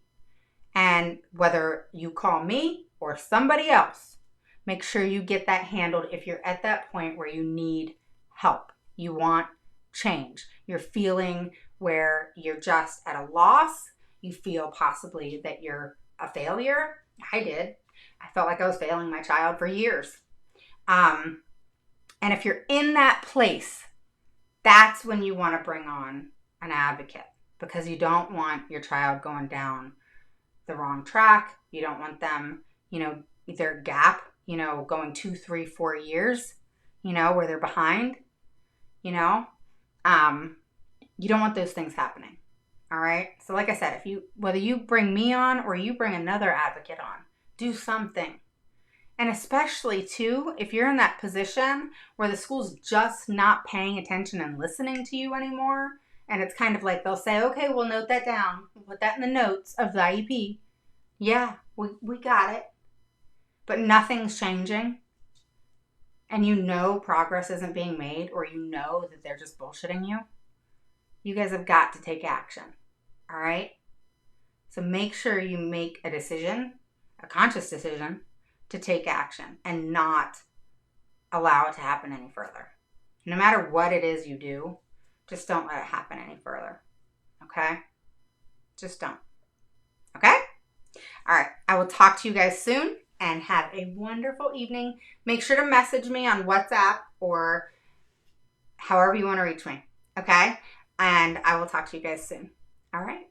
And whether you call me or somebody else, make sure you get that handled if you're at that point where you need help. You want change. You're feeling where you're just at a loss. You feel possibly that you're a failure. I did. I felt like I was failing my child for years. And if you're in that place, that's when you want to bring on an advocate because you don't want your child going down the wrong track. You don't want them, their gap, going 2, 3, 4 years, where they're behind, you don't want those things happening. All right. So like I said, whether you bring me on or you bring another advocate on, do something. And especially too, if you're in that position where the school's just not paying attention and listening to you anymore, and it's kind of like they'll say, okay, we'll note that down. We'll put that in the notes of the IEP. Yeah, we got it. But nothing's changing. And progress isn't being made, or that they're just bullshitting you. You guys have got to take action. All right? So make sure you make a decision, a conscious decision, to take action and not allow it to happen any further. No matter what it is you do, just don't let it happen any further. Okay? Just don't. Okay? All right. I will talk to you guys soon and have a wonderful evening. Make sure to message me on WhatsApp or however you want to reach me. Okay? And I will talk to you guys soon. All right.